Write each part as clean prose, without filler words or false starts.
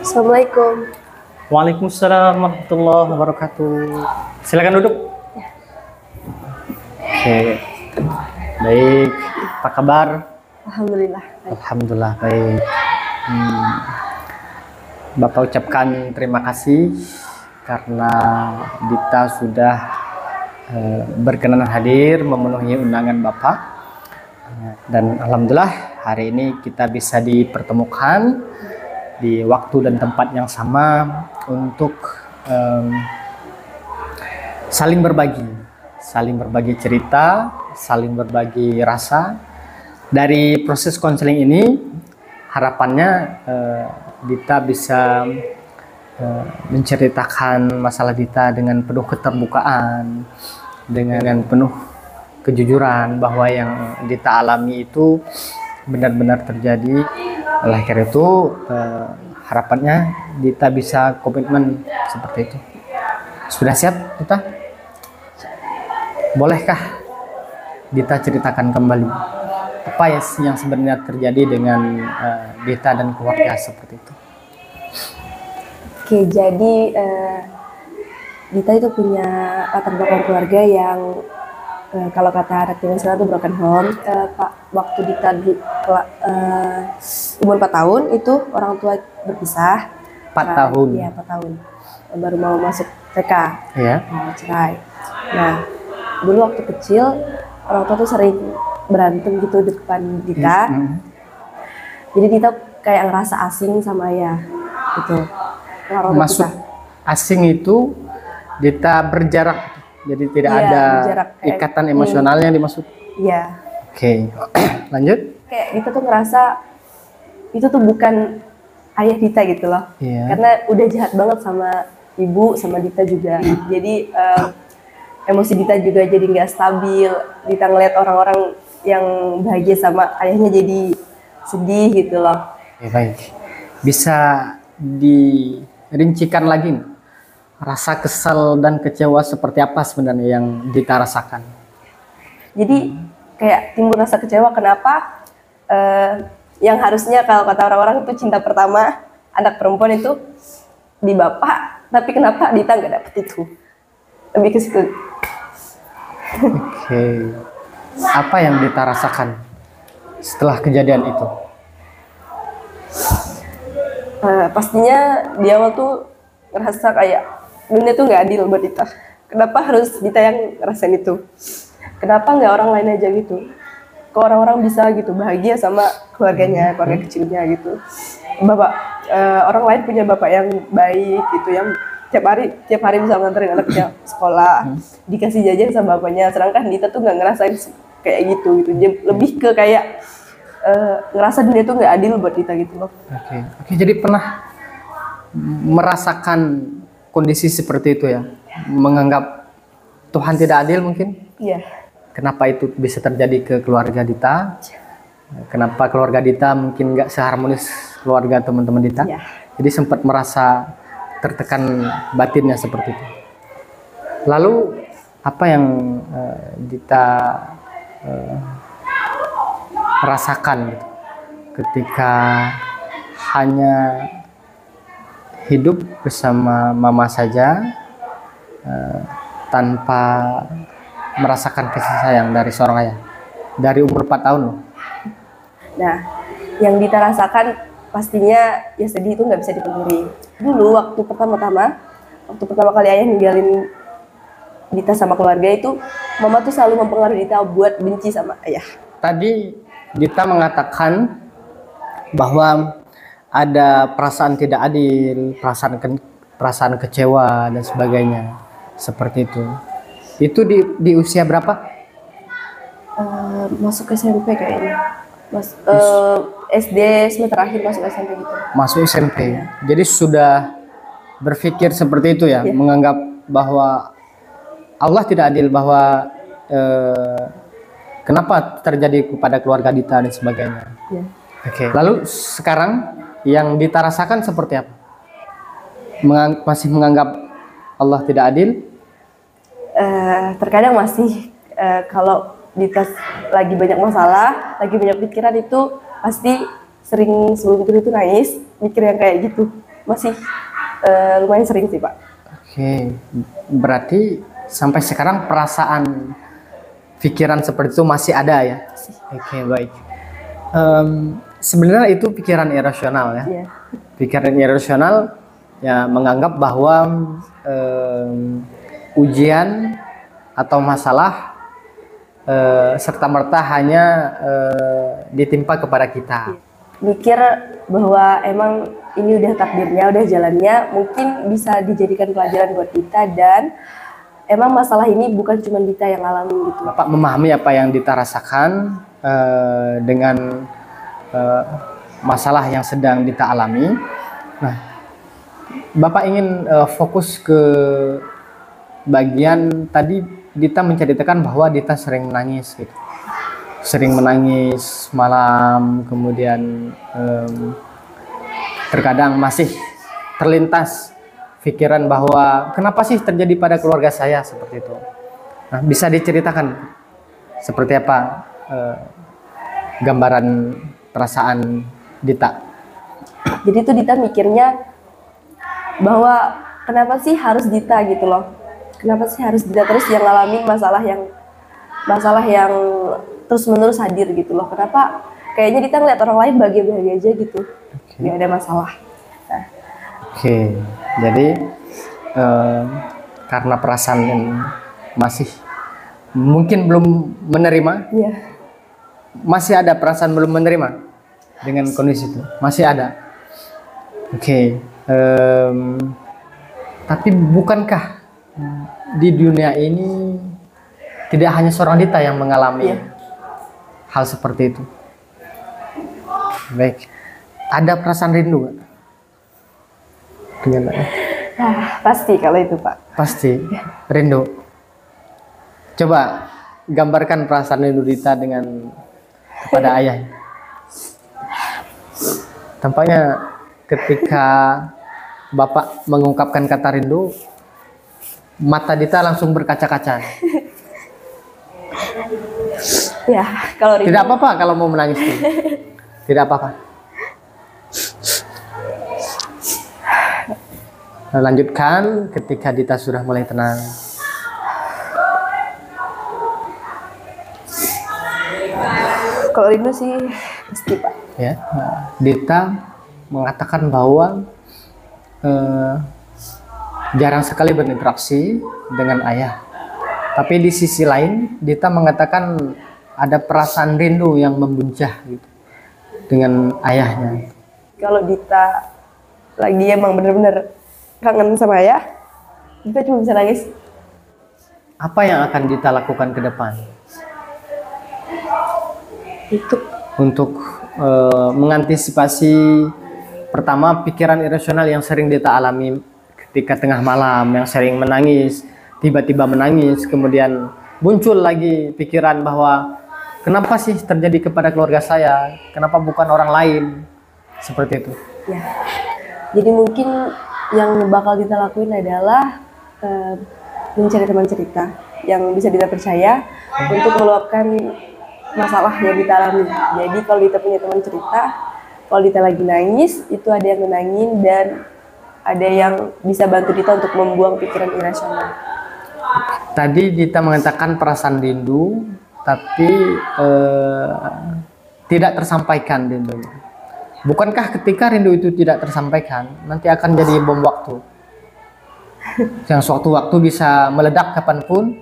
Assalamualaikum. Waalaikumsalam warahmatullahi wabarakatuh. Silakan duduk. Oke. Baik. Apa kabar? Alhamdulillah. Alhamdulillah baik. Bapak ucapkan terima kasih karena Dita sudah berkenan hadir memenuhi undangan Bapak. Dan alhamdulillah hari ini kita bisa dipertemukan di waktu dan tempat yang sama untuk saling berbagi cerita, saling berbagi rasa. Dari proses konseling ini harapannya Dita bisa menceritakan masalah Dita dengan penuh keterbukaan, dengan penuh kejujuran bahwa yang Dita alami itu benar-benar terjadi. Oleh karena itu harapannya Dita bisa komitmen seperti itu. Sudah siap Dita? Bolehkah Dita ceritakan kembali apa yang sebenarnya terjadi dengan Dita dan keluarga seperti itu? Oke, jadi Dita itu punya latar belakang keluarga yang kalau kata anak Indonesia itu broken home. Waktu Dita umur 4 tahun itu orang tua berpisah. 4 tahun? Iya, 4 tahun. Baru mau masuk TK. Iya. Cerai. Nah, dulu waktu kecil orang tua tuh sering berantem gitu di depan Dita. Jadi Dita kayak ngerasa asing sama ayah gitu. Maksud asing itu Dita berjarak, jadi tidak ada berjarak, ikatan emosional yang dimaksud. Iya. Oke. Lanjut. Kayak Dita tuh ngerasa itu tuh bukan ayah Dita gitu loh. Iya. Karena udah jahat banget sama ibu, sama Dita juga. Jadi emosi Dita juga jadi nggak stabil. Dita ngeliat orang-orang yang bahagia sama ayahnya jadi sedih gitu loh. Oke, baik. Bisa dirincikan lagi nih, rasa kesal dan kecewa seperti apa sebenarnya yang Dita rasakan? Jadi kayak timbul rasa kecewa kenapa yang harusnya kalau kata orang-orang itu cinta pertama anak perempuan itu di bapak, tapi kenapa Dita nggak dapet itu? Lebih ke situ. Oke. Apa yang Dita rasakan setelah kejadian itu? Pastinya di awal tuh ngerasa kayak dunia tuh nggak adil buat Dita. Kenapa harus Dita yang ngerasain itu? Kenapa nggak orang lain aja gitu? Kok orang-orang bisa gitu bahagia sama keluarganya, keluarga kecilnya gitu. Orang lain punya bapak yang baik gitu, yang tiap hari bisa nganterin anaknya sekolah, dikasih jajan sama bapaknya. Sedangkan Dita tuh nggak ngerasain kayak gitu. Lebih ke kayak ngerasa dunia tuh nggak adil buat Dita gitu loh. Oke. Jadi pernah merasakan kondisi seperti itu ya? Menganggap Tuhan tidak adil mungkin? Iya. Kenapa itu bisa terjadi ke keluarga Dita? Kenapa keluarga Dita mungkin nggak seharmonis keluarga teman-teman Dita? Iya. Jadi sempat merasa tertekan batinnya seperti itu. Lalu apa yang Dita rasakan gitu, ketika hanya hidup bersama mama saja tanpa merasakan kasih sayang dari seorang ayah dari umur 4 tahun loh. Nah, yang Dita rasakan pastinya ya sedih itu nggak bisa dipungkiri. Dulu waktu pertama kali ayah ninggalin Dita sama keluarga itu, mama tuh selalu mempengaruhi Dita buat benci sama ayah. Tadi Dita mengatakan bahwa ada perasaan tidak adil, perasaan kecewa dan sebagainya seperti itu. Itu di usia berapa? Masuk SMP kayaknya. SD semester akhir masuk SMP gitu. Masuk SMP. Jadi sudah berpikir seperti itu ya, menganggap bahwa Allah tidak adil, bahwa kenapa terjadi kepada keluarga Dita dan sebagainya. Ya. Oke. Lalu sekarang yang Dita rasakan seperti apa? Masih menganggap Allah tidak adil? Terkadang masih kalau Dita lagi banyak masalah, lagi banyak pikiran itu pasti sering sebelum tidur itu nangis, mikir yang kayak gitu. masih lumayan sering sih Pak. Oke, berarti sampai sekarang perasaan pikiran seperti itu masih ada ya? Oke, baik. Sebenarnya itu pikiran irasional ya. Iya. Pikiran irasional ya menganggap bahwa ujian atau masalah serta-merta hanya ditimpa kepada kita. Mikir bahwa emang ini udah takdirnya, udah jalannya, mungkin bisa dijadikan pelajaran buat kita, dan emang masalah ini bukan cuma Dita yang alami gitu. Bapak memahami apa yang Dita rasakan dengan masalah yang sedang Dita alami. Nah, Bapak ingin fokus ke bagian tadi Dita menceritakan bahwa Dita sering menangis gitu. Sering menangis malam, kemudian terkadang masih terlintas pikiran bahwa kenapa sih terjadi pada keluarga saya seperti itu. Nah, bisa diceritakan seperti apa gambaran perasaan Dita? Jadi tuh Dita mikirnya bahwa kenapa sih harus Dita gitu loh. Kenapa sih harus Dita terus yang ngalamin masalah yang terus-menerus hadir gitu loh. Kenapa kayaknya Dita ngeliat orang lain bahagia-bahagia aja gitu. Nggak ada masalah. Nah. Oke, jadi karena perasaan yang masih mungkin belum menerima, Iya. masih ada perasaan belum menerima dengan kondisi itu, masih ada. Oke, tapi bukankah di dunia ini tidak hanya seorang Dita yang mengalami hal seperti itu? Baik, ada perasaan rindu nggak? Dengan Pasti kalau itu Pak. pasti rindu. Coba gambarkan perasaan rindu Dita dengan kepada ayah. Tampaknya ketika Bapak mengungkapkan kata rindu, mata Dita langsung berkaca-kaca. Ya, kalau rindu. Tidak apa-apa kalau mau menangis dulu. Tidak apa-apa. Lanjutkan ketika Dita sudah mulai tenang. Kalau rindu sih pasti Pak. Ya, Dita mengatakan bahwa jarang sekali berinteraksi dengan ayah. Tapi di sisi lain, Dita mengatakan ada perasaan rindu yang membuncah gitu dengan ayahnya. Kalau Dita lagi emang bener-bener kangen sama ayah, Dita cuma bisa nangis. Apa yang akan Dita lakukan ke depan? Itu Untuk mengantisipasi pertama pikiran irasional yang sering Dita alami ketika tengah malam, yang sering menangis, tiba-tiba menangis, kemudian muncul lagi pikiran bahwa kenapa sih terjadi kepada keluarga saya, kenapa bukan orang lain, seperti itu. ya. Jadi mungkin yang bakal Dita lakuin adalah mencari teman cerita yang bisa Dita percaya untuk meluapkan masalah yang Dita alami. Jadi kalau Dita punya teman cerita, kalau Dita lagi nangis, itu ada yang nenangin dan ada yang bisa bantu Dita untuk membuang pikiran irasional. Tadi Dita mengatakan perasaan rindu, tapi tidak tersampaikan rindunya. Bukankah ketika rindu itu tidak tersampaikan, nanti akan jadi bom waktu? Yang sewaktu-waktu bisa meledak kapanpun,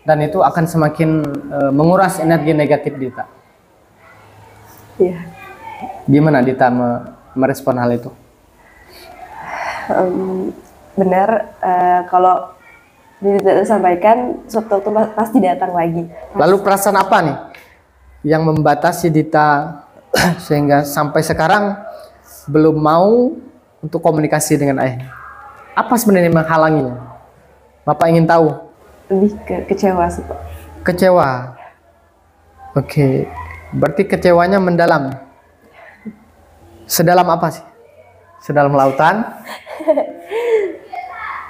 dan itu akan semakin menguras energi negatif Dita. Iya. Gimana Dita merespon hal itu? Benar, kalau tidak tersampaikan, suatu waktu pasti datang lagi. Lalu perasaan apa nih yang membatasi Dita sehingga sampai sekarang belum mau untuk komunikasi dengan ayah? Apa sebenarnya yang menghalanginya? Bapak ingin tahu. Lebih ke kecewa sih Pak. Kecewa. Oke, berarti kecewanya mendalam. Sedalam apa sih? Sedalam lautan?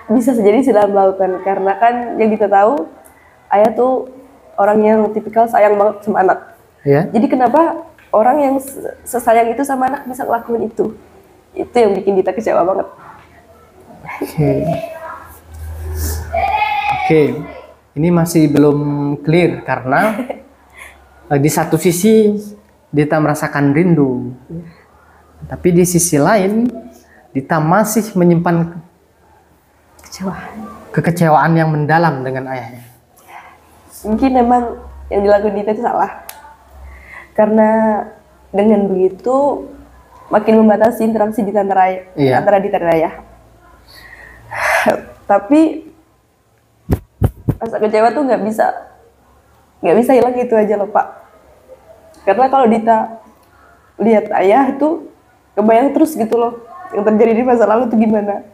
Bisa jadi sedalam lautan, karena kan yang kita tahu, ayah tuh orang yang tipikal sayang banget sama anak. Ya. Jadi kenapa orang yang sesayang itu sama anak bisa ngelakuin itu? Itu yang bikin Dita kecewa banget. Oke, ini masih belum clear karena di satu sisi Dita merasakan rindu, tapi di sisi lain Dita masih menyimpan kekecewaan yang mendalam dengan ayahnya. Mungkin memang yang dilakukan Dita itu salah, karena dengan begitu makin membatasi interaksi di antara Dita dan ayah. Tapi rasa kecewa tuh nggak bisa hilang gitu aja loh Pak. Karena kalau Dita lihat ayah itu kebayang terus gitu loh yang terjadi di masa lalu tuh gimana.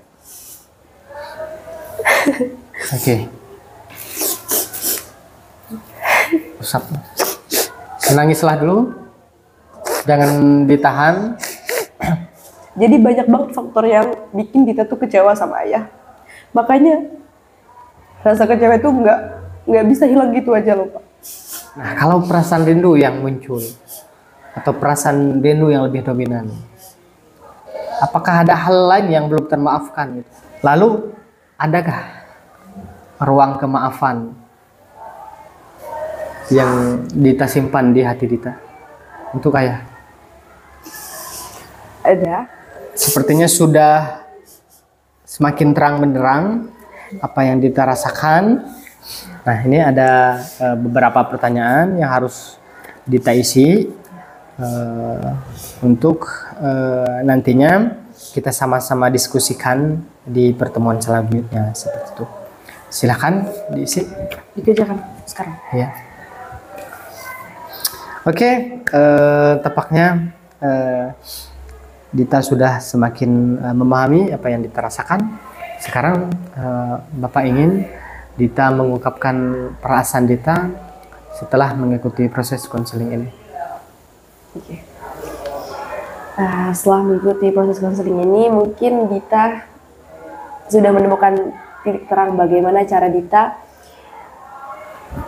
Oke. Usap. Menangislah dulu. Jangan ditahan. Jadi banyak banget faktor yang bikin Dita tuh kecewa sama ayah. Makanya rasa kecewa itu nggak bisa hilang gitu aja loh Pak. Nah, kalau perasaan rindu yang muncul atau perasaan rindu yang lebih dominan, apakah ada hal lain yang belum termaafkan? Lalu adakah ruang kemaafan yang Dita simpan di hati Dita untuk ayah? Ada. Sepertinya sudah semakin terang benderang apa yang Dita rasakan. Nah, ini ada beberapa pertanyaan yang harus Dita isi untuk nantinya kita sama-sama diskusikan di pertemuan selanjutnya seperti itu. Silahkan diisi. Dikerjakan sekarang. Ya. Oke, tepatnya Dita sudah semakin memahami apa yang Dita rasakan. Sekarang Bapak ingin Dita mengungkapkan perasaan Dita setelah mengikuti proses konseling ini. Oke. Setelah mengikuti proses konseling ini, mungkin Dita sudah menemukan titik terang bagaimana cara Dita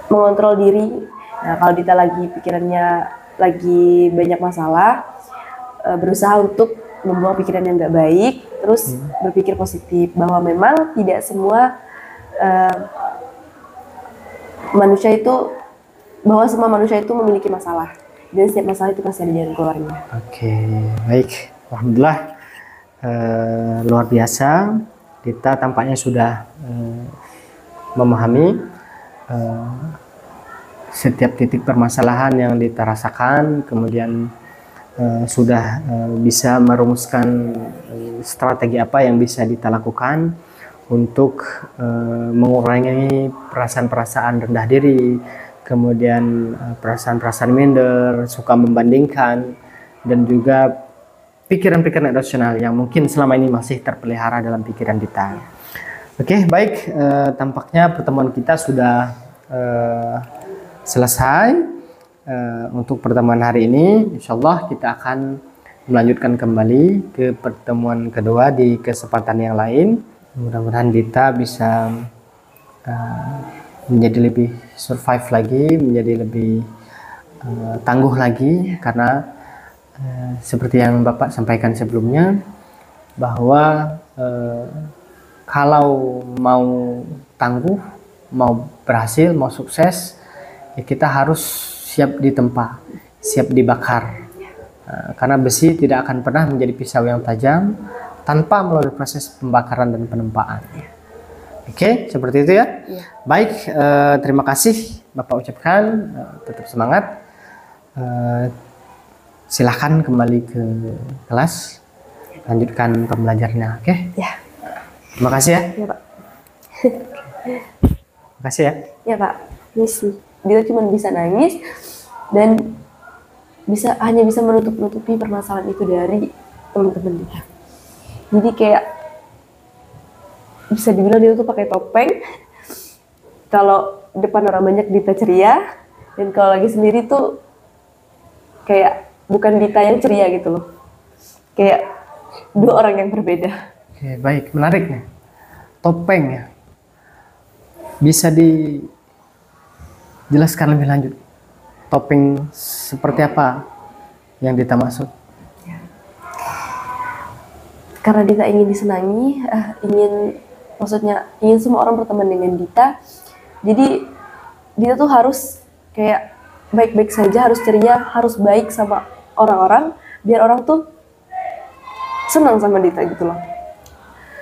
mengontrol diri. Nah, kalau Dita lagi pikirannya lagi banyak masalah, berusaha untuk membuang pikiran yang nggak baik, terus berpikir positif bahwa memang tidak semua semua manusia itu memiliki masalah, dan setiap masalah itu pasti ada jalan keluarnya. Oke, baik. Alhamdulillah, luar biasa. Dita tampaknya sudah memahami setiap titik permasalahan yang Dita rasakan, kemudian sudah bisa merumuskan strategi apa yang bisa Dita lakukan untuk mengurangi perasaan-perasaan rendah diri, kemudian perasaan-perasaan minder, suka membandingkan, dan juga pikiran-pikiran rasional yang mungkin selama ini masih terpelihara dalam pikiran Dita. Oke, baik. Tampaknya pertemuan kita sudah selesai. Untuk pertemuan hari ini, insya Allah kita akan melanjutkan kembali ke pertemuan kedua di kesempatan yang lain. Mudah-mudahan Dita bisa menjadi lebih survive lagi, menjadi lebih tangguh lagi, karena seperti yang Bapak sampaikan sebelumnya, bahwa kalau mau tangguh, mau berhasil, mau sukses, ya kita harus siap ditempa, siap dibakar. Karena besi tidak akan pernah menjadi pisau yang tajam tanpa melalui proses pembakaran dan penempaan. Oke, seperti itu ya. Baik, terima kasih Bapak ucapkan, tetap semangat. Silahkan kembali ke kelas, lanjutkan pembelajarannya. Oke? Ya. Terima kasih ya. Ya Pak. Terima kasih ya. Ya Pak. Misi. Dia cuma bisa nangis dan hanya bisa menutupi permasalahan itu dari teman-teman dia. Jadi kayak bisa dibilang dia tuh pakai topeng. Kalau depan orang banyak Dita ceria, dan kalau lagi sendiri tuh kayak bukan Dita yang ceria gitu loh. Kayak dua orang yang berbeda. Oke, baik, menarik nih. Topeng ya. Bisa dijelaskan lebih lanjut. Topeng seperti apa yang Dita maksud? karena Dita ingin disenangi, ingin semua orang berteman dengan Dita. Jadi Dita tuh harus kayak baik-baik saja, harus ceria, harus baik sama orang-orang, biar orang tuh senang sama Dita gitu loh.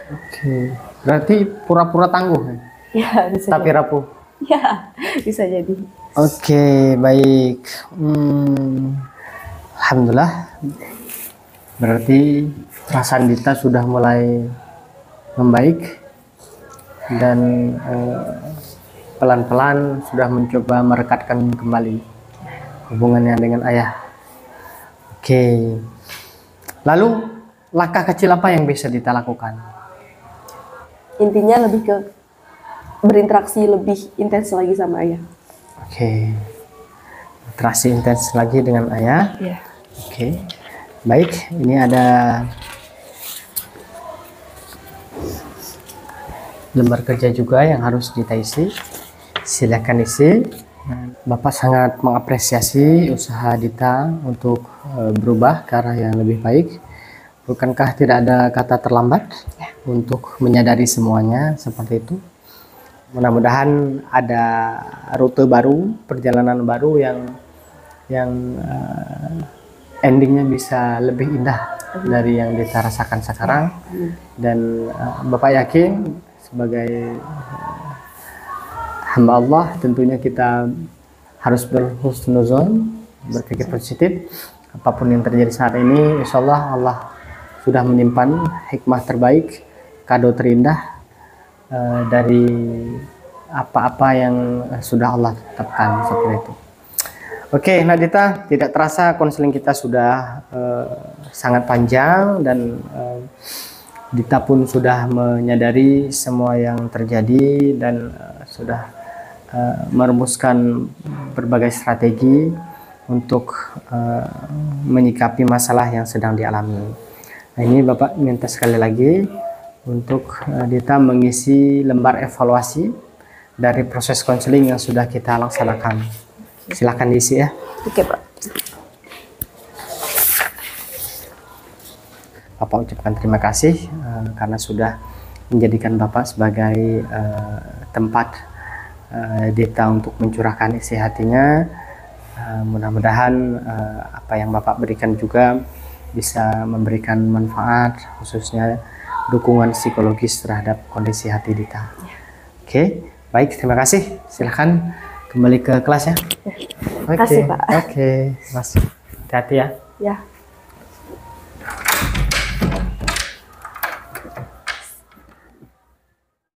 Oke, berarti pura-pura tangguh Ya, bisa tapi jadi. rapuh. Ya, bisa jadi. Oke, baik. Alhamdulillah. Berarti perasaan Dita sudah mulai membaik dan pelan-pelan sudah mencoba merekatkan kembali hubungannya dengan ayah. Oke. Lalu langkah kecil apa yang bisa Dita lakukan? Intinya lebih ke berinteraksi lebih intens lagi sama ayah. Oke. Interaksi intens lagi dengan ayah. Iya. Oke. Baik, ini ada lembar kerja juga yang harus Dita isi. Silakan isi. Bapak sangat mengapresiasi usaha Dita untuk berubah ke arah yang lebih baik. Bukankah tidak ada kata terlambat untuk menyadari semuanya seperti itu? Mudah-mudahan ada rute baru, perjalanan baru yang endingnya bisa lebih indah dari yang Dita rasakan sekarang. Dan Bapak yakin sebagai hamba Allah tentunya kita harus berhusnuzon, berpikir positif. Apapun yang terjadi saat ini, insya Allah sudah menyimpan hikmah terbaik, kado terindah dari apa-apa yang sudah Allah tetapkan seperti itu. Oke, Dita, tidak terasa konseling kita sudah sangat panjang dan Dita pun sudah menyadari semua yang terjadi dan sudah merumuskan berbagai strategi untuk menyikapi masalah yang sedang dialami. Nah, ini Bapak minta sekali lagi untuk Dita mengisi lembar evaluasi dari proses konseling yang sudah kita laksanakan. Silakan diisi ya. Oke, Pak. Bapak ucapkan terima kasih karena sudah menjadikan Bapak sebagai tempat Dita untuk mencurahkan isi hatinya. Mudah-mudahan apa yang Bapak berikan juga bisa memberikan manfaat, khususnya dukungan psikologis terhadap kondisi hati Dita. Oke, baik, terima kasih. Silahkan kembali ke kelas ya. Terima kasih, Pak. Oke, Mas. Hati-hati ya. Ya.